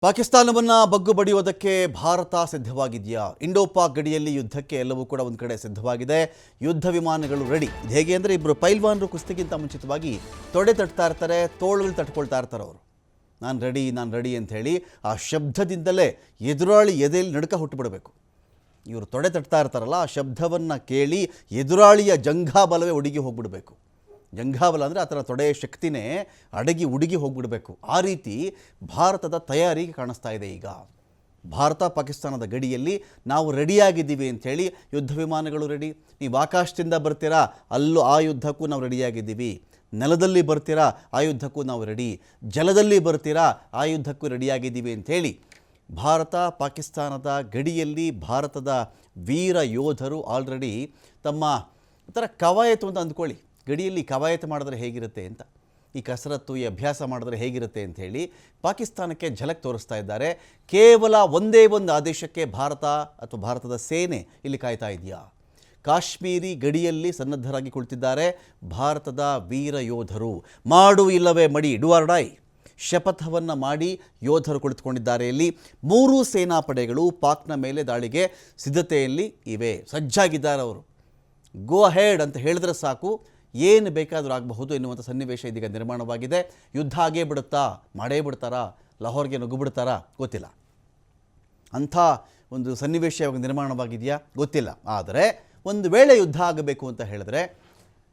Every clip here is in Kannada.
ಪಾಕಿಸ್ತಾನವನ್ನು ಬಗ್ಗು ಬಡಿಯೋದಕ್ಕೆ ಭಾರತ ಸಿದ್ಧವಾಗಿದೆಯಾ? ಇಂಡೋ-ಪಾಕ್ ಗಡಿಯಲ್ಲಿ ಯುದ್ಧಕ್ಕೆ ಎಲ್ಲವೂ ಕೂಡ ಒಂದು ಕಡೆ ಸಿದ್ಧವಾಗಿದೆ. ಯುದ್ಧ ವಿಮಾನಗಳು ರೆಡಿ. ಇದು ಹೇಗೆ ಅಂದರೆ ಇಬ್ಬರು ಪೈಲ್ವಾನರು ಕುಸ್ತಿಗಿಂತ ಮುಂಚಿತವಾಗಿ ತೊಡೆ ತಟ್ತಾ ಇರ್ತಾರೆ, ತೋಳುಗಳು ತಟ್ಕೊಳ್ತಾ ಇರ್ತಾರೆ ಅವರು. ನಾನು ರೆಡಿ ಅಂತ ಹೇಳಿ ಆ ಶಬ್ದದಿಂದಲೇ ಎದುರಾಳಿ ಎದೆಯಲ್ಲಿ ನಡುಕ ಹುಟ್ಟುಬಿಡಬೇಕು. ಇವರು ತೊಡೆ ತಟ್ತಾ ಇರ್ತಾರಲ್ಲ, ಆ ಶಬ್ದವನ್ನು ಕೇಳಿ ಎದುರಾಳಿಯ ಜಂಘಾಬಲವೇ ಒಡಗಿ ಹೋಗ್ಬಿಡಬೇಕು. ಜಂಘಾಬಲ ಅಂದರೆ ಆ ಥರ ತೊಡೆಯ ಶಕ್ತಿನೇ ಅಡಗಿ ಉಡುಗಿ ಹೋಗ್ಬಿಡಬೇಕು. ಆ ರೀತಿ ಭಾರತದ ತಯಾರಿ ಕಾಣಿಸ್ತಾ ಇದೆ. ಈಗ ಭಾರತ ಪಾಕಿಸ್ತಾನದ ಗಡಿಯಲ್ಲಿ ನಾವು ರೆಡಿಯಾಗಿದ್ದೀವಿ ಅಂಥೇಳಿ ಯುದ್ಧ ವಿಮಾನಗಳು ರೆಡಿ. ನೀವು ಆಕಾಶದಿಂದ ಬರ್ತೀರಾ, ಅಲ್ಲೂ ಆ ಯುದ್ಧಕ್ಕೂ ನಾವು ರೆಡಿಯಾಗಿದ್ದೀವಿ. ನೆಲದಲ್ಲಿ ಬರ್ತೀರಾ, ಆ ಯುದ್ಧಕ್ಕೂ ನಾವು ರೆಡಿ. ಜಲದಲ್ಲಿ ಬರ್ತೀರಾ, ಆ ಯುದ್ಧಕ್ಕೂ ರೆಡಿಯಾಗಿದ್ದೀವಿ ಅಂಥೇಳಿ ಭಾರತ ಪಾಕಿಸ್ತಾನದ ಗಡಿಯಲ್ಲಿ ಭಾರತದ ವೀರ ಯೋಧರು ಆಲ್ರೆಡಿ ತಮ್ಮ ಥರ ಕವಾಯತು ಅಂತ ಅಂದ್ಕೊಳ್ಳಿ. ಗಡಿಯಲ್ಲಿ ಕವಾಯತು ಮಾಡಿದ್ರೆ ಹೇಗಿರುತ್ತೆ ಅಂತ, ಈ ಕಸರತ್ತು, ಈ ಅಭ್ಯಾಸ ಮಾಡಿದ್ರೆ ಹೇಗಿರುತ್ತೆ ಅಂಥೇಳಿ ಪಾಕಿಸ್ತಾನಕ್ಕೆ ಝಲಕ್ ತೋರಿಸ್ತಾ ಇದ್ದಾರೆ. ಕೇವಲ ಒಂದೇ ಒಂದು ಆದೇಶಕ್ಕೆ ಭಾರತ ಅಥವಾ ಭಾರತದ ಸೇನೆ ಇಲ್ಲಿ ಕಾಯ್ತಾ ಇದೆಯಾ? ಕಾಶ್ಮೀರಿ ಗಡಿಯಲ್ಲಿ ಸನ್ನದ್ಧರಾಗಿ ಕುಳಿತಿದ್ದಾರೆ ಭಾರತದ ವೀರ ಯೋಧರು. ಮಾಡು ಇಲ್ಲವೇ ಮಡಿ, ಡು ಆರ್ ಡೈ ಶಪಥವನ್ನು ಮಾಡಿ ಯೋಧರು ಕುಳಿತುಕೊಂಡಿದ್ದಾರೆ. ಇಲ್ಲಿ ಮೂರೂ ಸೇನಾಪಡೆಗಳು ಪಾಕ್ನ ಮೇಲೆ ದಾಳಿಗೆ ಸಿದ್ಧತೆಯಲ್ಲಿ ಇವೆ, ಸಜ್ಜಾಗಿದ್ದಾರೆ. ಅವರು ಗೋ ಅಹೆಡ್ ಅಂತ ಹೇಳಿದ್ರೆ ಸಾಕು, ಏನು ಬೇಕಾದರೂ ಆಗಬಹುದು ಎನ್ನುವಂಥ ಸನ್ನಿವೇಶ ಇದೀಗ ನಿರ್ಮಾಣವಾಗಿದೆ. ಯುದ್ಧ ಆಗೇ ಬಿಡುತ್ತಾ, ಮಾಡೇ ಬಿಡ್ತಾರಾ, ಲಾಹೋರ್ಗೆ ನುಗ್ಗಿಬಿಡ್ತಾರಾ ಗೊತ್ತಿಲ್ಲ. ಅಂಥ ಒಂದು ಸನ್ನಿವೇಶ ಇವಾಗ ನಿರ್ಮಾಣವಾಗಿದೆಯಾ ಗೊತ್ತಿಲ್ಲ. ಆದರೆ ಒಂದು ವೇಳೆ ಯುದ್ಧ ಆಗಬೇಕು ಅಂತ ಹೇಳಿದ್ರೆ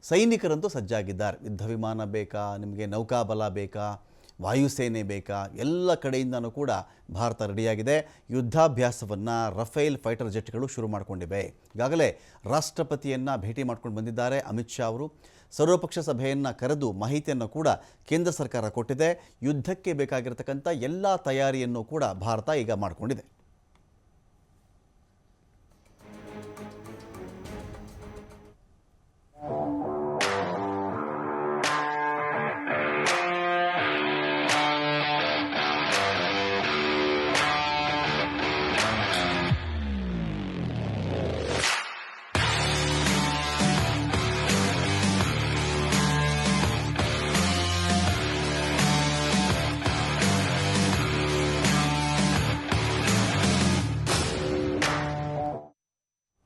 ಸೈನಿಕರಂತೂ ಸಜ್ಜಾಗಿದ್ದಾರೆ. ಯುದ್ಧ ವಿಮಾನ ಬೇಕಾ, ನಿಮಗೆ ನೌಕಾಬಲ ಬೇಕಾ, ವಾಯುಸೇನೆ ಬೇಕಾ, ಎಲ್ಲ ಕಡೆಯಿಂದನೂ ಕೂಡ ಭಾರತ ರೆಡಿಯಾಗಿದೆ. ಯುದ್ಧಾಭ್ಯಾಸವನ್ನು ರಫೇಲ್ ಫೈಟರ್ ಜೆಟ್ಗಳು ಶುರು ಮಾಡಿಕೊಂಡಿವೆ. ಈಗಾಗಲೇ ರಾಷ್ಟ್ರಪತಿಯನ್ನು ಭೇಟಿ ಮಾಡ್ಕೊಂಡು ಬಂದಿದ್ದಾರೆ ಅಮಿತ್ ಶಾ ಅವರು. ಸರ್ವಪಕ್ಷ ಸಭೆಯನ್ನು ಕರೆದು ಮಾಹಿತಿಯನ್ನು ಕೂಡ ಕೇಂದ್ರ ಸರ್ಕಾರ ಕೊಟ್ಟಿದೆ. ಯುದ್ಧಕ್ಕೆ ಬೇಕಾಗಿರತಕ್ಕಂಥ ಎಲ್ಲ ತಯಾರಿಯನ್ನು ಕೂಡ ಭಾರತ ಈಗ ಮಾಡಿಕೊಂಡಿದೆ.